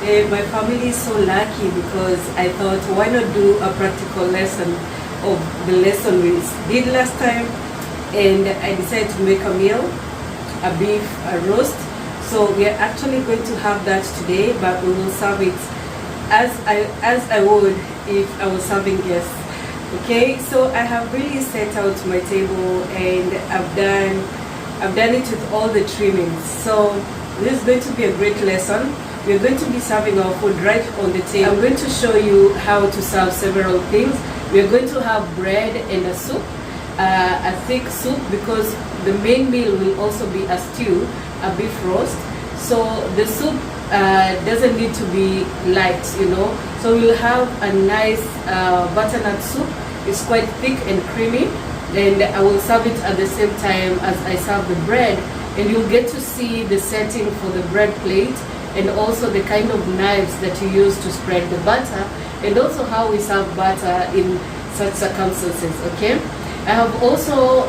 My family is so lucky because I thought, why not do a practical lesson of the lesson we did last time, and I decided to make a meal, a beef, a roast. So we are actually going to have that today, but we will serve it as I would if I was serving guests. Okay, so I have really set out my table, and I've done it with all the trimmings. So this is going to be a great lesson. We're going to be serving our food right on the table. I'm going to show you how to serve several things. We're going to have bread and a soup, a thick soup, because the main meal will also be a stew, a beef roast. So the soup doesn't need to be light, So we'll have a nice butternut soup. It's quite thick and creamy, and I will serve it at the same time as I serve the bread, and you'll get to see the setting for the bread plate, and also the kind of knives that you use to spread the butter, and also how we serve butter in such circumstances, okay? I have also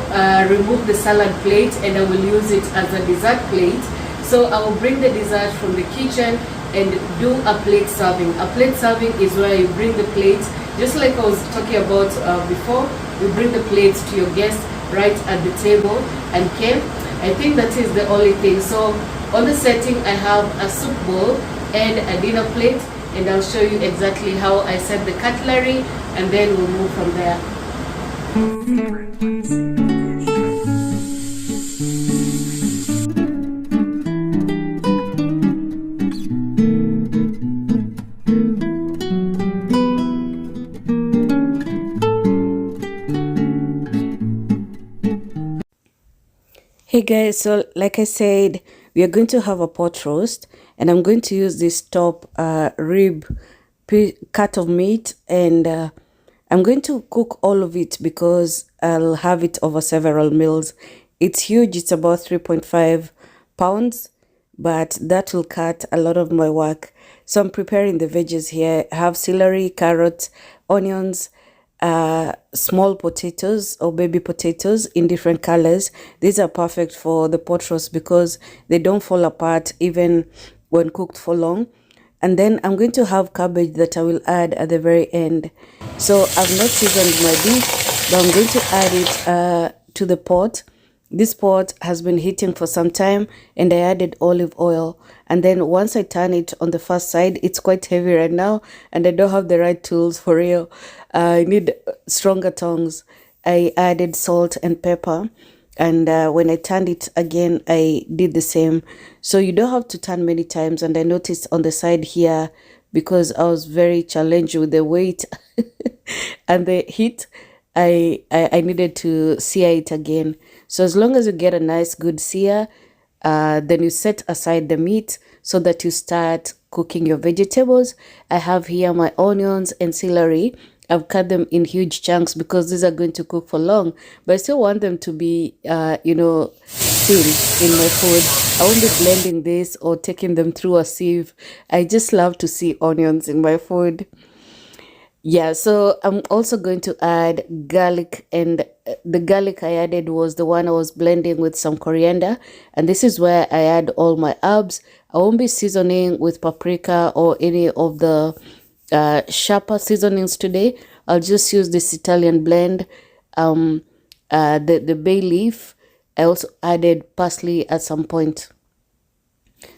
removed the salad plate, and I will use it as a dessert plate. So I will bring the dessert from the kitchen and do a plate serving. A plate serving is where you bring the plate, just like I was talking about before, you bring the plates to your guests right at the table. And okay, I think that is the only thing. So on the setting, I have a soup bowl and a dinner plate, and I'll show you exactly how I set the cutlery, and then we'll move from there. Hey guys, so like I said, we are going to have a pot roast, and I'm going to use this top rib cut of meat, and I'm going to cook all of it because I'll have it over several meals. It's huge, it's about 3.5 pounds, but that will cut a lot of my work. So I'm preparing the veggies here. I have celery, carrots, onions, small potatoes or baby potatoes in different colors. These are perfect for the pot roast because they don't fall apart even when cooked for long. And then I'm going to have cabbage that I will add at the very end. So I've not seasoned my beef, but I'm going to add it to the pot. This pot has been heating for some time, and I added olive oil. And then once I turn it on the first side, it's quite heavy right now, and I don't have the right tools for real. I need stronger tongs. I added salt and pepper, and when I turned it again, I did the same. So you don't have to turn many times. And I noticed on the side here, because I was very challenged with the weight and the heat, I needed to sear it again. So as long as you get a nice good sear, then you set aside the meat so that you start cooking your vegetables. I have here my onions and celery. I've cut them in huge chunks because these are going to cook for long, but I still want them to be, thin in my food. I won't be blending this or taking them through a sieve. I just love to see onions in my food. Yeah, so I'm also going to add garlic, and the garlic I added was the one I was blending with some coriander, and this is where I add all my herbs. I won't be seasoning with paprika or any of the sharper seasonings today. I'll just use this Italian blend, the bay leaf. I also added parsley at some point.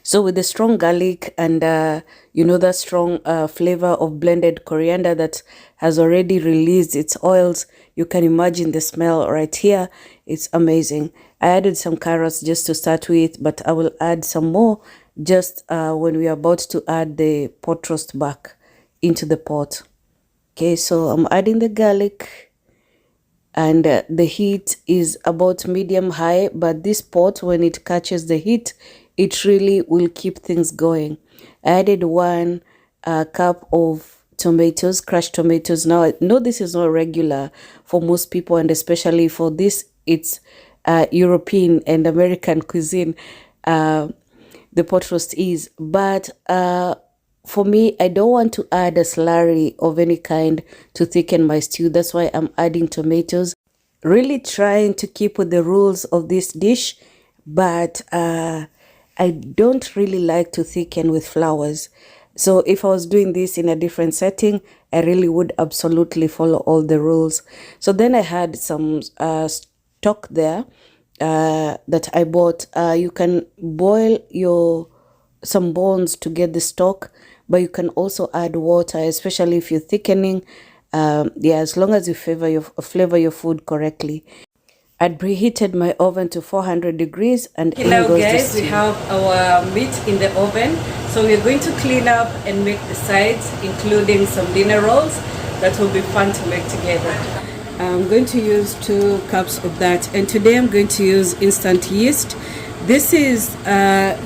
So with the strong garlic and that strong flavor of blended coriander that has already released its oils, you can imagine the smell right here. It's amazing. I added some carrots just to start with, but I will add some more just when we are about to add the pot roast back into the pot. Okay, so I'm adding the garlic, and the heat is about medium high, but this pot, when it catches the heat, it really will keep things going. I added 1 cup of tomatoes, crushed tomatoes. Now, I know this is not regular for most people, and especially for this, it's European and American cuisine, the pot roast is. But for me, I don't want to add a slurry of any kind to thicken my stew. That's why I'm adding tomatoes. Really trying to keep with the rules of this dish, but I don't really like to thicken with flowers. So if I was doing this in a different setting, I really would absolutely follow all the rules. So then I had some stock there that I bought. You can boil some bones to get the stock, but you can also add water, especially if you're thickening. Yeah, as long as you flavor your food correctly. I'd preheated my oven to 400 degrees and hello guys, we have our meat in the oven, so we're going to clean up and make the sides, including some dinner rolls that will be fun to make together. I'm going to use 2 cups of that, and today I'm going to use instant yeast. This is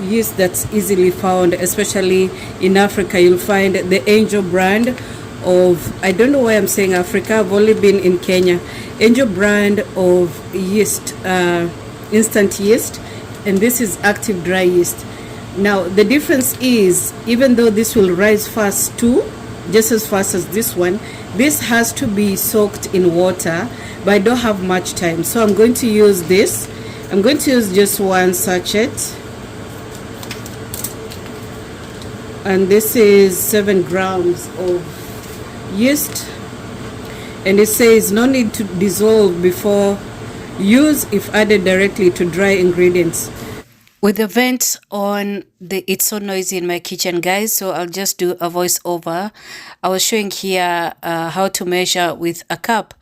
yeast that's easily found, especially in Africa. You'll find the Angel brand of, I don't know why I'm saying Africa, I've only been in Kenya. Angel brand of yeast, instant yeast, and this is active dry yeast. Now the difference is, even though this will rise fast too, just as fast as this one, this has to be soaked in water, but I don't have much time, so I'm going to use this. I'm going to use just 1 sachet, and this is 7 grams of yeast, and it says no need to dissolve before use if added directly to dry ingredients. With the vent on, it's so noisy in my kitchen, guys, so I'll just do a voiceover. I was showing here how to measure with a cup.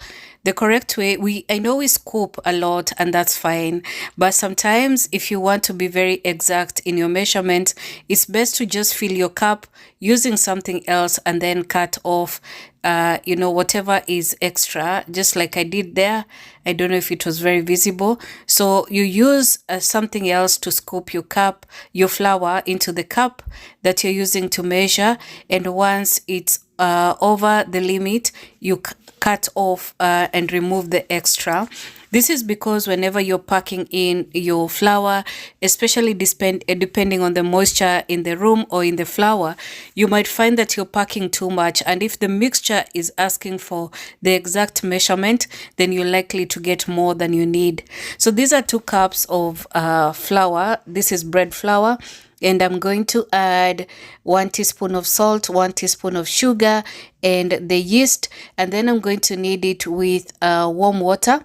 The correct way, I know we scoop a lot and that's fine, but sometimes if you want to be very exact in your measurement, it's best to just fill your cup using something else and then cut off whatever is extra, just like I did there. I don't know if it was very visible. So you use something else to scoop your flour into the cup that you're using to measure, and once it's over the limit, you cut off and remove the extra. This is because whenever you're packing in your flour, especially depending on the moisture in the room or in the flour, you might find that you're packing too much. And if the mixture is asking for the exact measurement, then you're likely to get more than you need. So these are 2 cups of flour. This is bread flour. And I'm going to add 1 teaspoon of salt, 1 teaspoon of sugar, and the yeast. And then I'm going to knead it with warm water.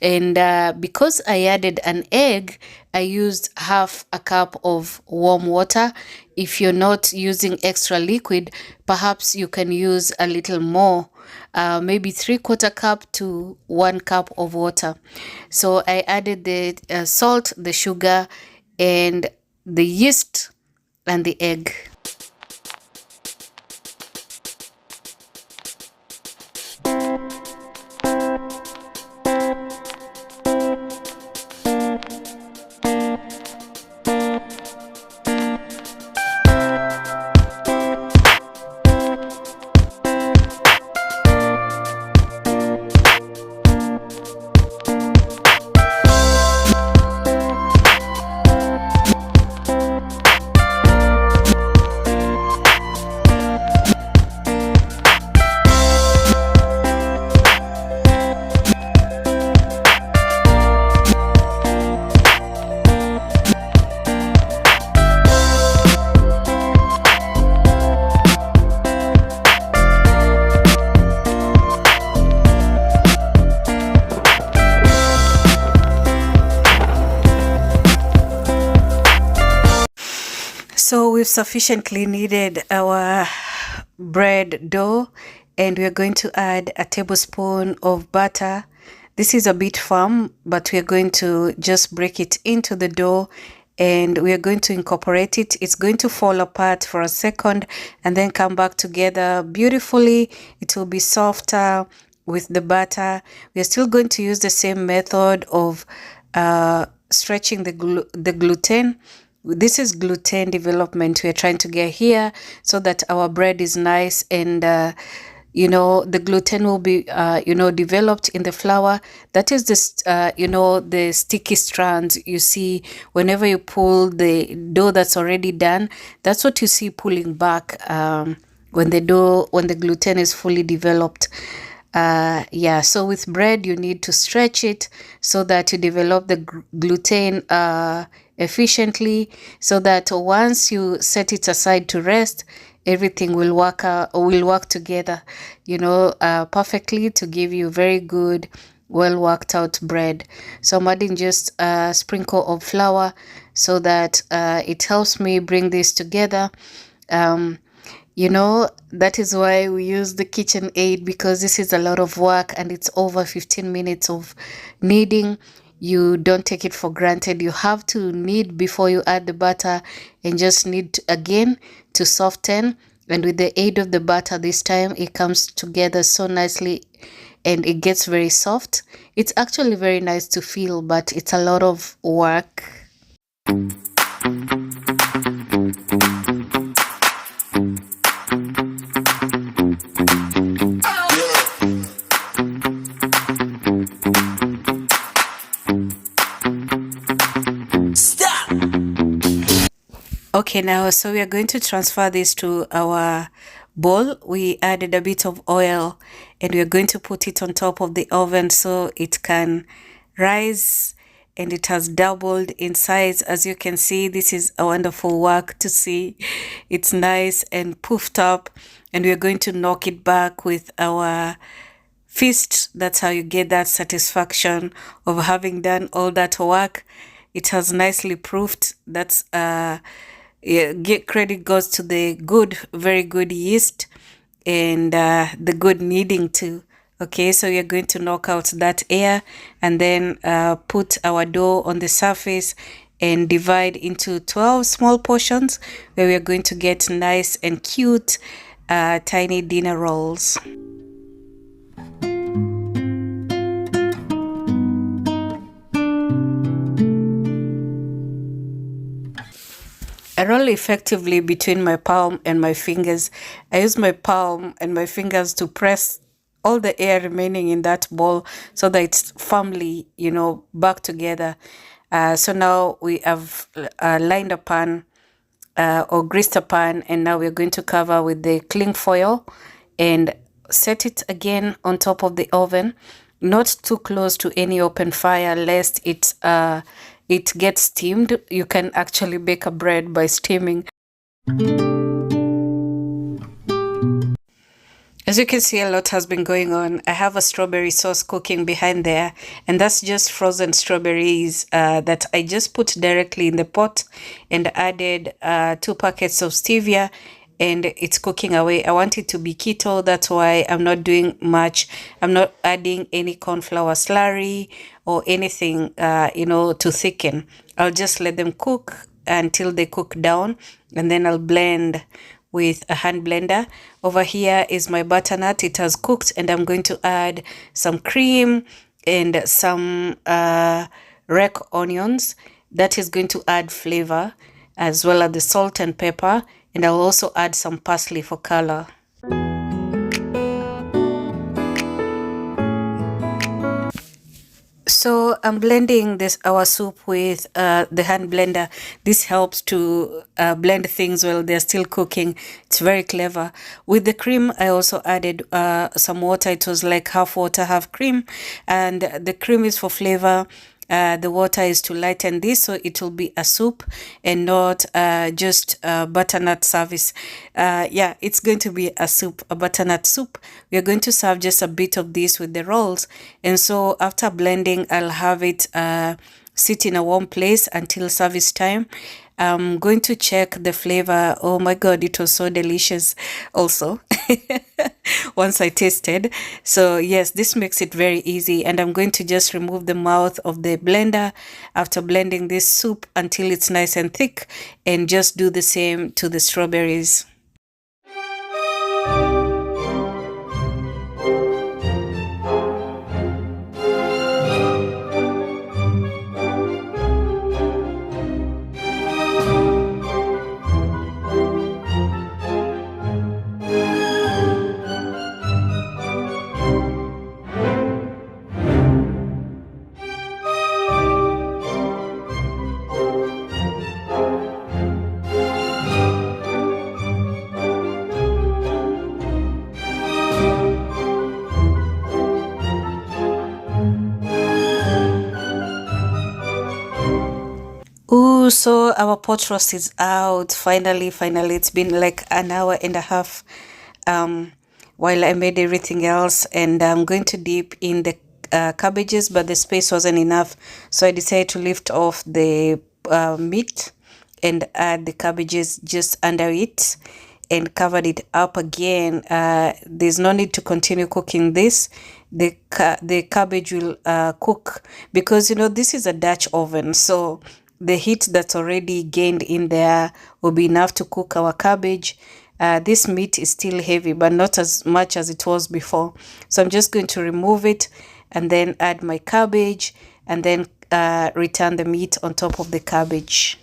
And because I added an egg, I used half a cup of warm water. If you're not using extra liquid, perhaps you can use a little more, maybe 3/4 cup to 1 cup of water. So I added the salt, the sugar, and the yeast and the egg. So we've sufficiently kneaded our bread dough, and we're going to add a tablespoon of butter. This is a bit firm, but we're going to just break it into the dough, and we're going to incorporate it. It's going to fall apart for a second and then come back together beautifully. It will be softer with the butter. We're still going to use the same method of stretching the gluten. This is gluten development we're trying to get here, so that our bread is nice and the gluten will be developed in the flour. That is the sticky strands you see whenever you pull the dough that's already done. That's what you see pulling back when the gluten is fully developed. So with bread you need to stretch it so that you develop the gluten efficiently, so that once you set it aside to rest, everything will work together, perfectly to give you very good, well worked out bread. So I'm adding just a sprinkle of flour so that it helps me bring this together. um that is why we use the kitchen aid, because this is a lot of work and it's over 15 minutes of kneading. You don't take it for granted. You have to knead before you add the butter and just knead again to soften. And with the aid of the butter this time, it comes together so nicely and it gets very soft. It's actually very nice to feel, but it's a lot of work. Okay, now, so we are going to transfer this to our bowl. We added a bit of oil and we are going to put it on top of the oven so it can rise, and it has doubled in size. As you can see, this is a wonderful work to see. It's nice and puffed up, and we are going to knock it back with our fist. That's how you get that satisfaction of having done all that work. It has nicely proofed. That's yeah, credit goes to the very good yeast and the good kneading too. Okay, so we are going to knock out that air and then put our dough on the surface and divide into 12 small portions where we are going to get nice and cute tiny dinner rolls. I roll effectively between my palm and my fingers. I use my palm and my fingers to press all the air remaining in that bowl so that it's firmly, back together. So now we have lined a pan or greased a pan, and now we're going to cover with the cling foil and set it again on top of the oven, not too close to any open fire lest it gets steamed. You can actually bake a bread by steaming. As you can see, a lot has been going on. I have a strawberry sauce cooking behind there, and that's just frozen strawberries that I just put directly in the pot and added 2 packets of stevia, and it's cooking away. I want it to be keto. That's why I'm not doing much. I'm not adding any corn flour slurry or anything, to thicken. I'll just let them cook until they cook down, and then I'll blend with a hand blender. Over here is my butternut. It has cooked, and I'm going to add some cream and some red onions. That is going to add flavor, as well as the salt and pepper, and I'll also add some parsley for color. So I'm blending our soup with the hand blender. This helps to blend things while they're still cooking. It's very clever. With the cream, I also added some water. It was like half water, half cream. And the cream is for flavor. The water is to lighten this, so it will be a soup and not just butternut service. Yeah, it's going to be a soup, a butternut soup. We are going to serve just a bit of this with the rolls, and so after blending, I'll have it sit in a warm place until service time. I'm going to check the flavor. Oh my God, it was so delicious also once I tasted. So yes, this makes it very easy, and I'm going to just remove the mouth of the blender after blending this soup until it's nice and thick, and just do the same to the strawberries. so our pot roast is out. Finally, it's been like an hour and a half while I made everything else, and I'm going to dip in the cabbages, but the space wasn't enough, so I decided to lift off the meat and add the cabbages just under it and covered it up again. There's no need to continue cooking this. The cabbage will cook, because this is a Dutch oven, so the heat that's already gained in there will be enough to cook our cabbage. This meat is still heavy, but not as much as it was before. So I'm just going to remove it and then add my cabbage, and then return the meat on top of the cabbage.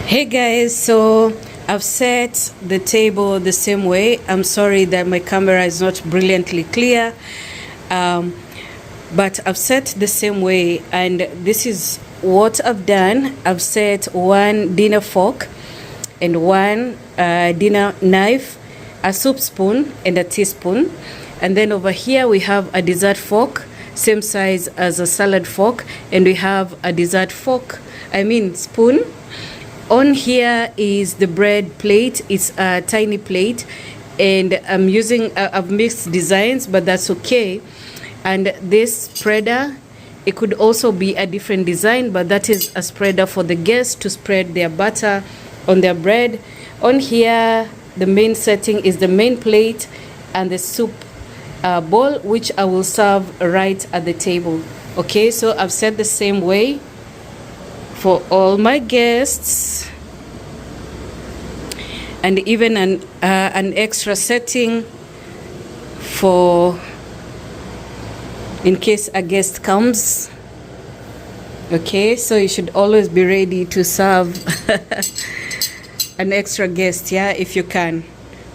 Hey guys, so I've set the table the same way. I'm sorry that my camera is not brilliantly clear, but I've set the same way, and this is what I've done. I've set one dinner fork and one dinner knife, a soup spoon and a teaspoon, and then over here we have a dessert fork, same size as a salad fork, and we have a dessert spoon. On here is the bread plate. It's a tiny plate, and I've mixed designs, but that's okay. And this spreader, it could also be a different design, but that is a spreader for the guests to spread their butter on their bread. On here, the main setting is the main plate and the soup bowl, which I will serve right at the table. Okay, so I've set the same way for all my guests, and even an extra setting for in case a guest comes. Okay, so you should always be ready to serve an extra guest, yeah, if you can.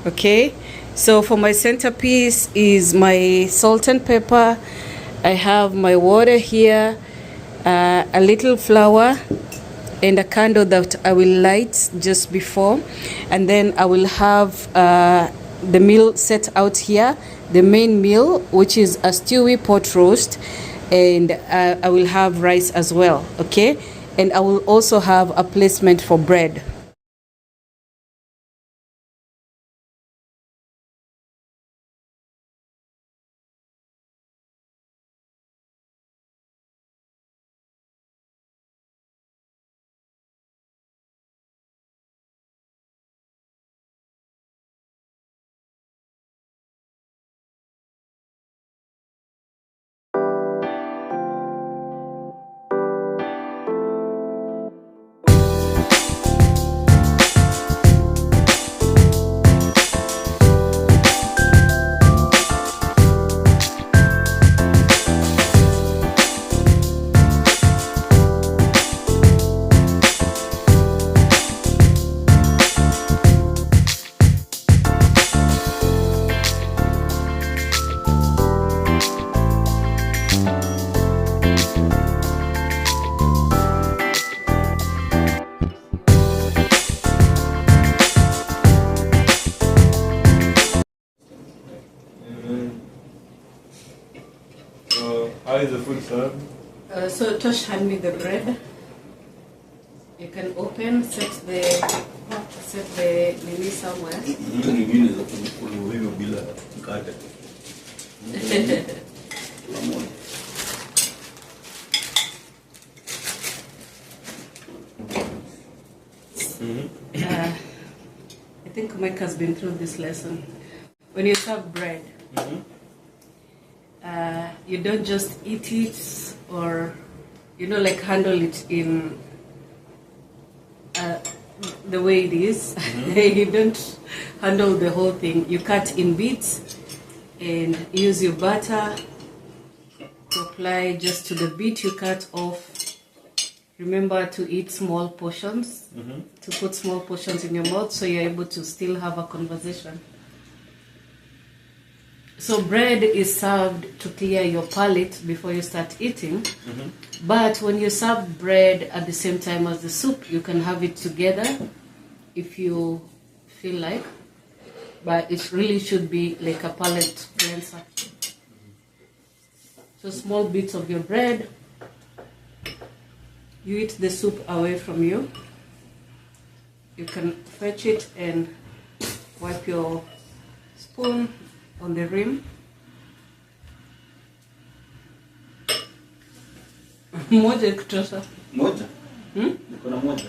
Okay, so for my centerpiece is my salt and pepper. I have my water here, a little flour, and a candle that I will light just before, and then I will have the meal set out here, the main meal, which is a stewy pot roast, and I will have rice as well. Okay, and I will also have a placement for bread. How is the food served? So Tosh, hand me the bread. You can open, set the nini somewhere. I think Mike has been through this lesson. When you serve bread, you don't just eat it or, like handle it in the way it is. You don't handle the whole thing. You cut in bits and use your butter to apply just to the bit you cut off. Remember to eat small portions, to put small portions in your mouth so you're able to still have a conversation. So bread is served to clear your palate before you start eating. But when you serve bread at the same time as the soup, you can have it together if you feel like. But it really should be like a palate cleanser. So small bits of your bread. You eat the soup away from you. You can fetch it and wipe your spoon on the rim. Moja kutosha. Moja? Niko na moja.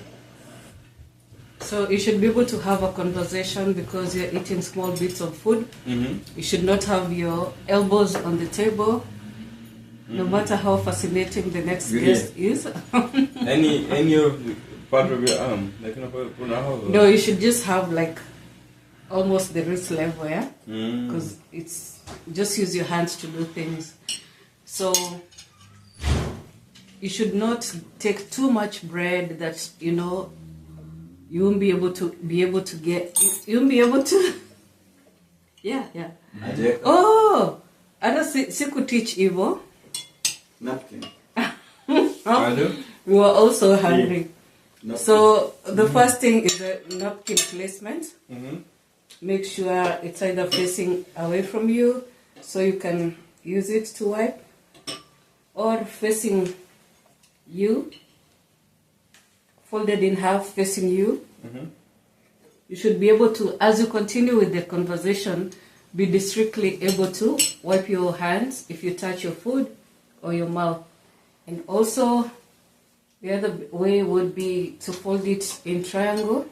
So you should be able to have a conversation because you're eating small bits of food. You should not have your elbows on the table. No matter how fascinating the next guest is. any of the part of your arm, like No, you should just have like almost the wrist level, yeah? Because it's just use your hands to do things. So you should not take too much bread that you won't be able to get. You won't be able to. Yeah. Oh, I don't siku teach Ivo. napkin. We were also hungry. So the first thing is the napkin placement. Make sure it's either facing away from you so you can use it to wipe, or facing you, folded in half facing you. You should be able to, as you continue with the conversation, be distinctly able to wipe your hands if you touch your food or your mouth. And also the other way would be to fold it in triangle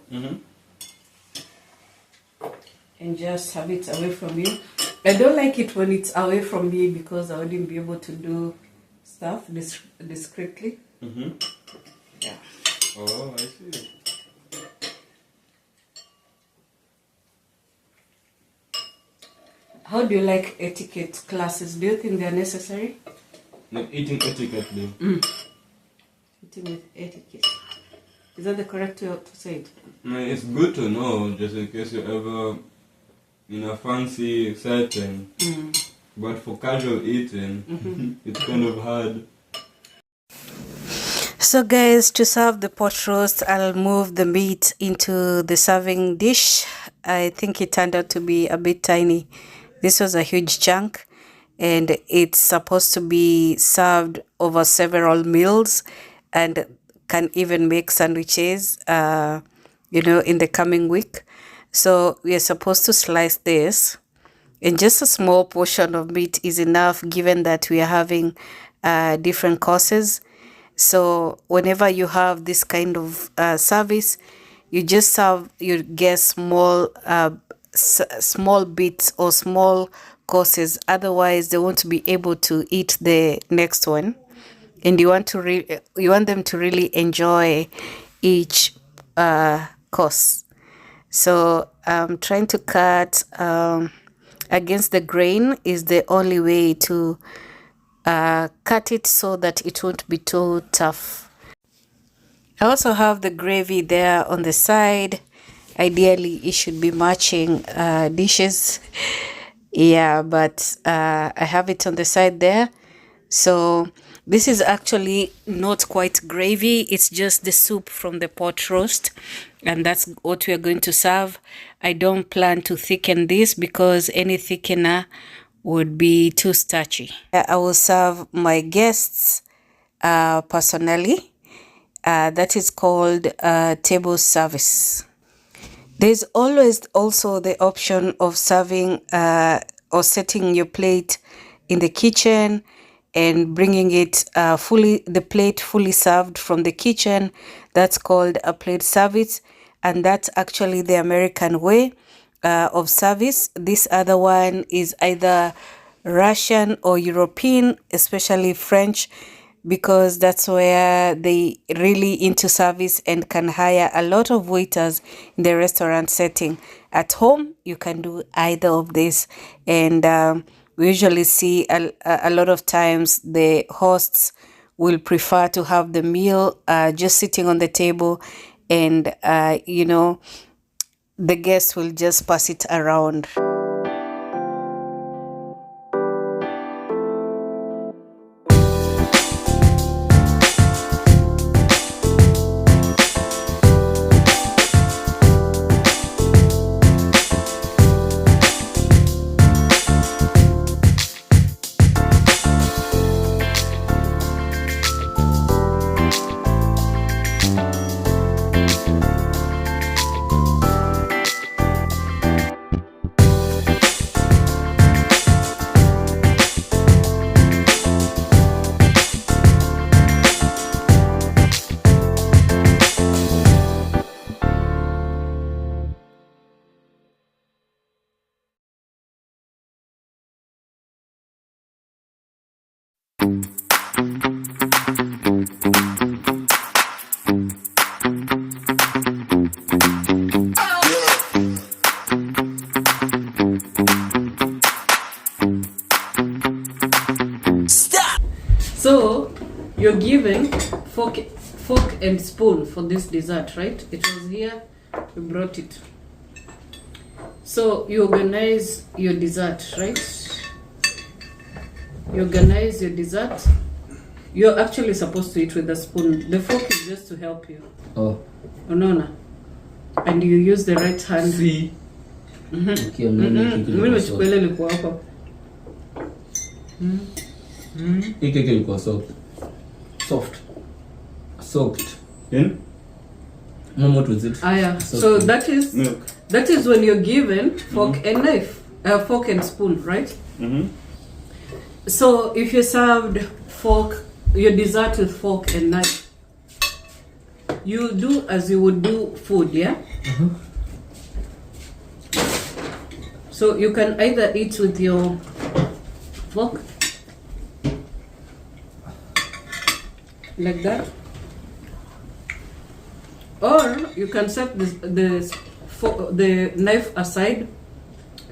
and just have it away from you. I don't like it when it's away from me because I wouldn't be able to do stuff discreetly. Yeah. Oh, I see. How do you like etiquette classes? Do you think they're necessary? Like eating etiquette, though. Eating with etiquette. Is that the correct way to say it? It's good to know, just in case you're ever in a fancy setting. But for casual eating, it's kind of hard. So guys, to serve the pot roast, I'll move the meat into the serving dish. I think it turned out to be a bit tiny. This was a huge chunk, and it's supposed to be served over several meals and can even make sandwiches, in the coming week. So we are supposed to slice this, and just a small portion of meat is enough given that we are having different courses. So whenever you have this kind of service, you just serve your guests small bits or small courses. Otherwise, they won't be able to eat the next one, and you want them to really enjoy each course. So trying to cut against the grain is the only way to cut it so that it won't be too tough. I also have the gravy there on the side. Ideally, it should be matching dishes. Yeah, but I have it on the side there. So this is actually not quite gravy. It's just the soup from the pot roast. And that's what we are going to serve. I don't plan to thicken this because any thickener would be too starchy. I will serve my guests personally. That is called table service. There's always also the option of serving or setting your plate in the kitchen and bringing it the plate fully served from the kitchen. That's called a plate service, and that's actually the American way of service. This other one is either Russian or European, especially French, because that's where they really into service and can hire a lot of waiters in the restaurant setting. At home, you can do either of this, and we usually see a lot of times the hosts will prefer to have the meal just sitting on the table, and the guests will just pass it around. So you're given fork and spoon for this dessert, right? It was here, we brought it. So you organize your dessert, right? You organize your dessert. You're actually supposed to eat with a spoon. The fork is just to help you. Oh. Unaona? And you use the right hand. See. Okay, Mimi nimechukua ile ilikuwa hapo. Hii keki ilikuwa soft. Soaked. In? Mom, what was it? Yeah. So that is Milk. That is when you're given fork and knife, fork and spoon, right? So if you served your dessert with fork and knife, you do as you would do food, yeah? So you can either eat with your fork, like that, or you can set the knife aside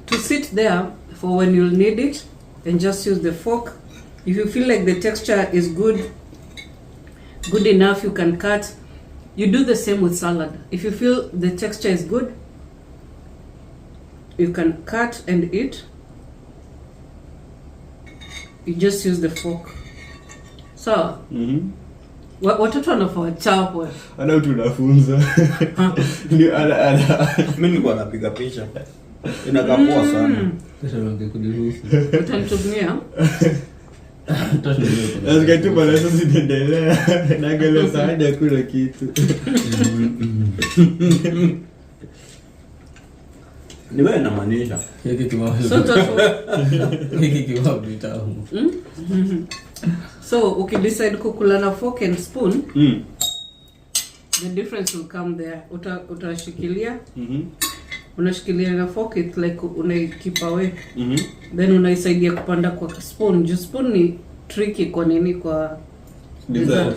to sit there for when you'll need it, and just use the fork. If you feel like the texture is good enough, you can cut. You do the same with salad. If you feel the texture is good, you can cut and eat. You just use the fork. So watoto wanafaa chapwe. Ana tunafunza. Ni ala. Mimi nilikuwa napiga picha. Inakapoa sana. Kesho ningekudiruhusu. Utanitumia. Nasikia tu bana sasa zinaendelea. Naangalia saada kula kitu. Ni wewe unamaanisha. Keki kimawazo. Keki kimawazo vitamu. So ukidecide kukula na fork and spoon, the difference will come there. Utashikilia. Unashikilia na fork, it's like keep away. Then unaisaidia kupanda kwa spoon. Just spoon ni tricky kwa nini kwa dessert.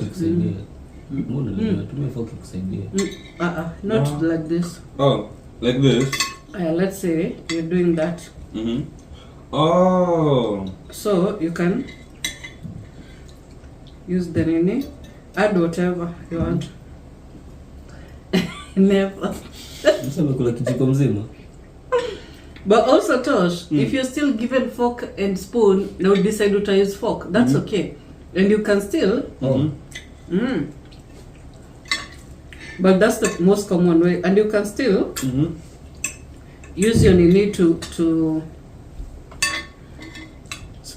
Mbona tunatumia fork kusaidia? Not like this. Oh, like this? Let's say you're doing that. Oh. So you can use the nini, add whatever you want. Never. Msema kula kijiko mzima. But also Tosh, if you're still given fork and spoon, now decide to use fork. That's okay, and you can still. But that's the most common way, and you can still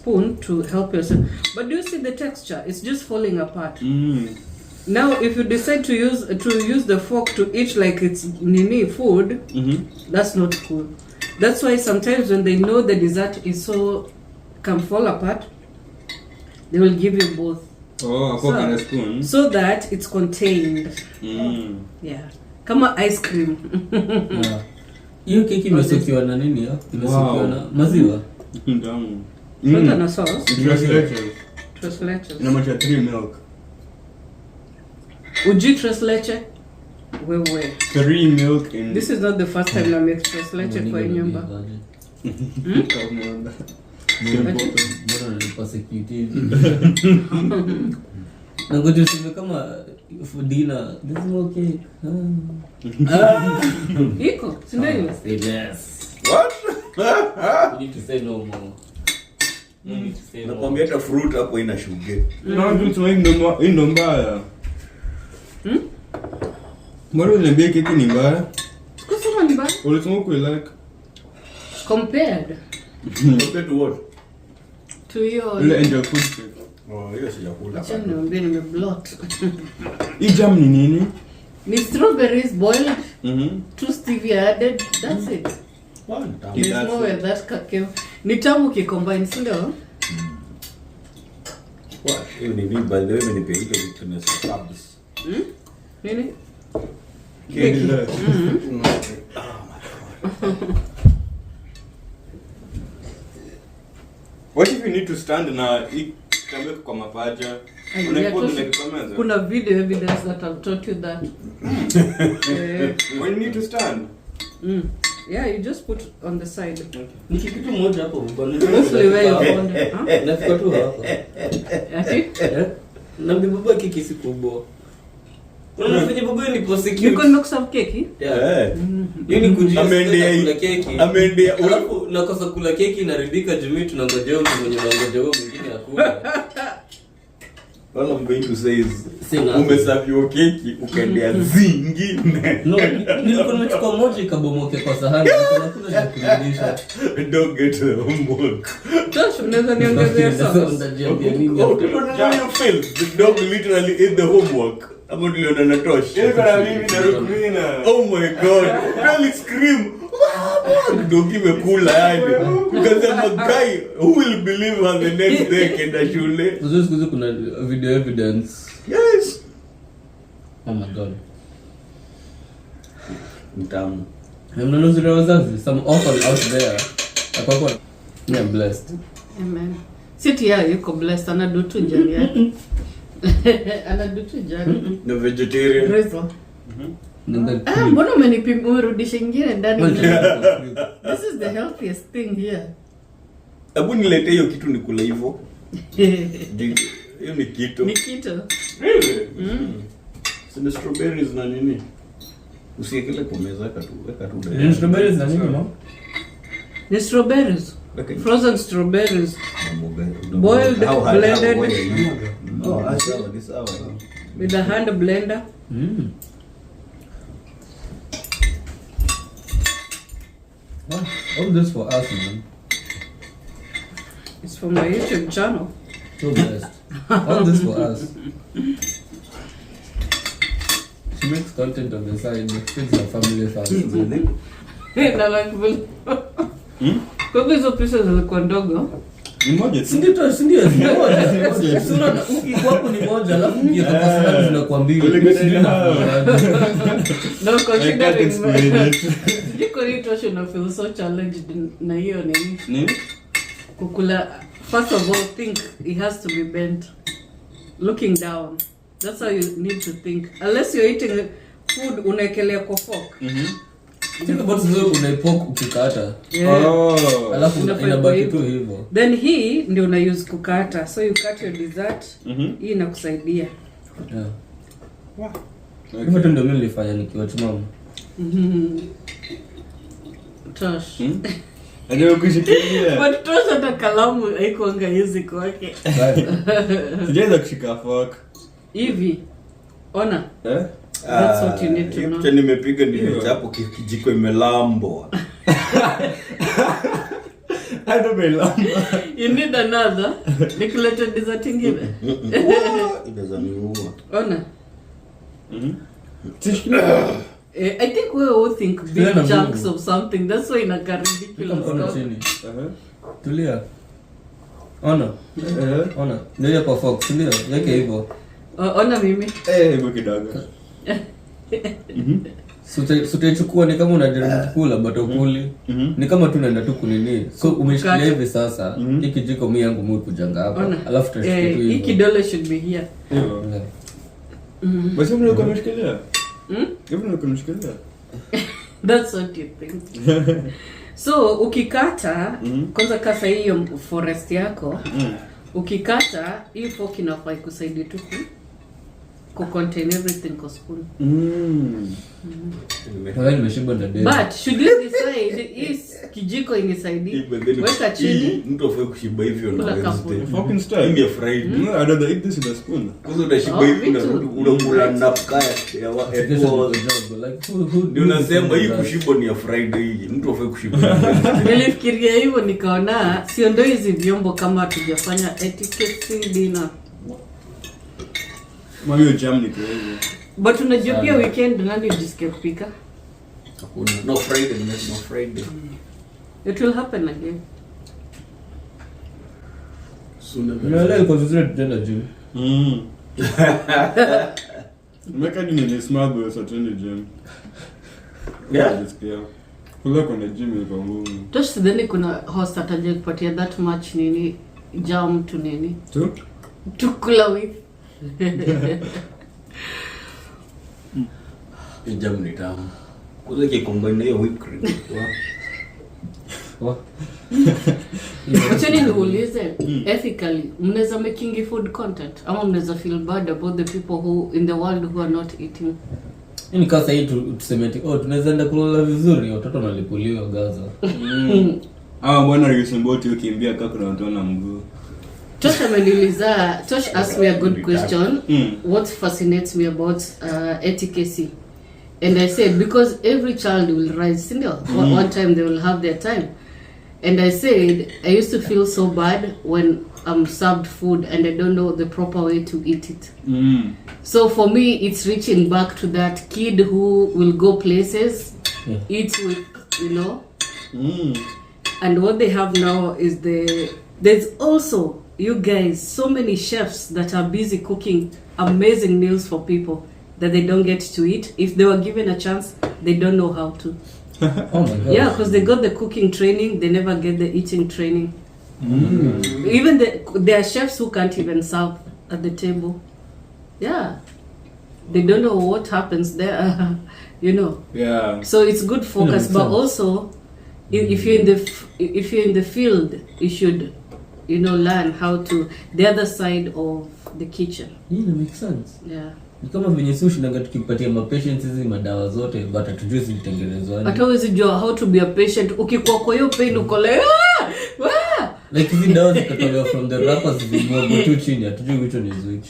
spoon to help yourself. But do you see the texture? It's just falling apart. Now, if you decide to use the fork to eat like it's nini food, that's not cool. That's why sometimes when they know the dessert is can fall apart, they will give you both. Oh, a fork and a spoon. So that it's contained. Yeah. Kama ice cream. Hiyo keki imesokiwa na nini ya? Imesokiwa na maziwa. Ndamu. What na sauce? Tres leches. Na macha 3 milk. Uji tres leche? Wewe. 3 milk in. This is not the first time I make tres leche kwa nyumba. Mbona nipasecute nangoja useme kama for dinner this is okay. Iko, si ndio? Yes. What? You need to say no more. You need to say no. Nakwambia hata fruit hapo ina sugar. Na vitu ndo mbaya. Mbona unaniambia keki ni mbaya? Kusema ni mbaya? Ulisema uko like Compared to what? to your... ile angel food cake. Oh, hiyo sijakula. Acha niambie nimeblot. Hii jam ni nini? Ni strawberries boiled, 2 stevia added, that's it. There's no way that cake. Ni tamu kicombine, si ndio? What? Hiyo ni mimi by the way nimenipa ile weakness of carbs. Nini? Cake. What if you need to stand na ikambe kwa mapaja? Kuna video evidence that I've taught you that. When you need to stand? Yeah, you just put on the side. Ni kitu moja hapo bwana. Mostly where you want. Nafika tu hapo. Ati? Na mbibaba keki si kubwa. Unafanya baba ni prosecute. You can knock some cake? Yeah. Yini kujia kula keki. Amendea Alafu nakosa kula keki inaridhika jumii tunangojea mwenye anangojea mwingine akula. All I'm going to say is umeserve keki ukaendea zingine. No, nilikuwa nimechukua moja ikabomoke kwa sahani. Nilikuwa nakula ya kurudisha. Don't get the homework. Josh, unaweza niongezea sauce. The dog literally ate the homework. I'm not going to Tosh. Oh my god. Really scream. Dog imekula yani. Because I'm a guy who will believe her the next day kenda shule. Sasa kuna video evidence. Yes. Oh my god. Mtamu. Mnanuzi wazazi, some orphan out there. Akako ni blessed. Amen. Siti ya yuko blessed, anadu tu njani yake. Anadu tu njani. The vegetarian. Rezo. Mbona umerudisha ingine ndani? This is the healthiest thing here. Abu nilete hiyo kitu nikula hivyo. Hiyo ni kitu. Ni kitu. Really? Sina strawberries na nini? Usiekele kwa meza weka tu. Ni strawberries na nini mama? Ni strawberries. Frozen strawberries. Boiled, blended. Oh, this hour. With a hand blender. All this for us, man. It's from my YouTube channel. So blessed. All this for us. She makes content on the side, feeds her family first. Na like kwa hizo pesa zilikuwa ndogo. Ni moja. Si ndio moja. Sura ukikwapo ni moja alafu ukitoka sana zinakuwa mbili. No, considering you I feel so challenged na hiyo nini? Kukula. First of all, think it has to be bent, looking down. That's how you need to think. Unless you're eating food unaekelea kwa fork. Think about hizo unaipok ukikata. Yeah. Alafu inabaki tu hivyo. Then hii ndio una use kukata. So you cut your dessert. Hii inakusaidia. Yeah. Wow. Hivyo tu ndio mimi nilifanya nikiwa mama. Tosh. Ndio kushikilia. But Tosh hata kalamu haikuanga easy kwake. Sijaweza kushika fork. Hivi. Ona. That's what you need to know. Nimepiga nimechapo kijiko imelambwa. Hata belamba. You need another. Nikulete dessert ingine. Inaweza niua. Ona. I think we all think big Tena chunks Mungu. of something. That's why inaka ridiculous. Mkono stuff. chini. Tulia. Ona. Ona. Ndio kwa fox, ndio. Yake hivyo. Ona mimi. Hivyo kidogo. Sutaichukua ni kama unajaribu kukula but ukuli. Ni kama tu unaenda tu kunini. So umeshikilia hivi sasa. Hii kijiko mimi yangu mimi kujanga hapa. Ona. Alafu tutashikia tu Hii hivyo. kidole should be here. Yeah. Basi mbona uko mshikilia? Mbona uko mshikilia? That's what you think. So ukikata kwanza kasa hiyo forest yako ukikata hii fork inafaa ikusaidie tu ku contain everything kwa spoon. Wewe nimeshiba ndani. But should you decide is kijiko inisaidie weka chini Mtu afai kushiba hivyo na Kula Wednesday. kapu. Fucking style. Mimi afraid. No, I'd rather eat this with a spoon. Kwanza unashiba Oh, hivi me too. unakula na kaya ya ndio nasema hii kushiba ni ya Friday hii. Mtu afai kushiba. nilifikiria hivyo nikaona siondoi hizi vyombo kama hatujafanya etiquette dinner. Mayo jam ni crazy. But unajua pia weekend nani ujisikia kupika? No Friday, no Friday. It will happen again. Unaelewa kwa vizuri tutaenda gym. Meka ni smart boy so twende gym. Yeah. Nasikia. Kula kwenda gym iko ngumu. Tosh sidhani kuna host ataje kupatia that much nini jam to nini to kula with. Hii jam ni tamu. Kwanza kikombine hiyo whipped cream. Acheni niulize ethically mnaweza making food content ama mnaweza feel bad about the people who in the world who are not eating? Ni kasa hii tuseme eti tunaweza enda kulala vizuri watoto wanalipuliwa Gaza. Bwana Yusumboti ukimbia kaka na watu na mguu. Tosh ameniuliza, Tosh asked me a good question. What fascinates me about etiquette? And I said because every child will rise, one time they will have their time. And I said I used to feel so bad when I'm served food and I don't know the proper way to eat it. So for me it's reaching back to that kid who will go places, eat with, and what they have now is there's also, you guys, so many chefs that are busy cooking amazing meals for people that they don't get to eat. If they were given a chance, they don't know how to. Oh my god. Yeah, because they got the cooking training, they never get the eating training. Even there are chefs who can't even serve at the table. Yeah, they don't know what happens there. Yeah. So it's good focus, but also if you're in the field, you should learn how to the other side of the kitchen. That makes sense. Yeah. Ni kama venye sushi nanga tukipatia patients hizi madawa zote but hatujui zilitengenezwa aje. Hata huwezi jua how to be a patient ukikuwa kwa hiyo pain uko like like hizi dawa zikatolewa from the wrappers zimwagwa tu chini hatujui which one is which.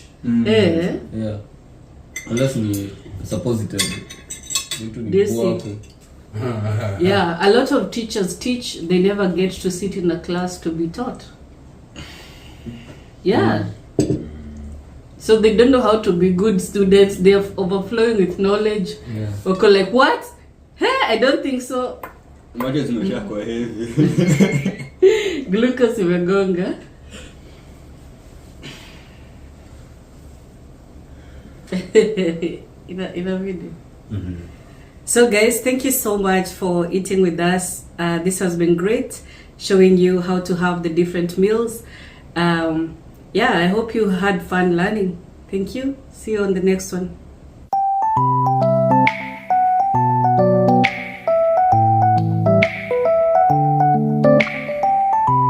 Yeah. Unless ni suppository. Yeah, a lot of teachers teach, they never get to sit in a class to be taught. Yeah. So they don't know how to be good students. They are overflowing with knowledge. Yeah. Wako like, what? Hey, I don't think so. Maji zimesha kwa heavy. Glucose imegonga. Ina video. So guys, thank you so much for eating with us. This has been great, showing you how to have the different meals. I hope you had fun learning. Thank you. See you on the next one.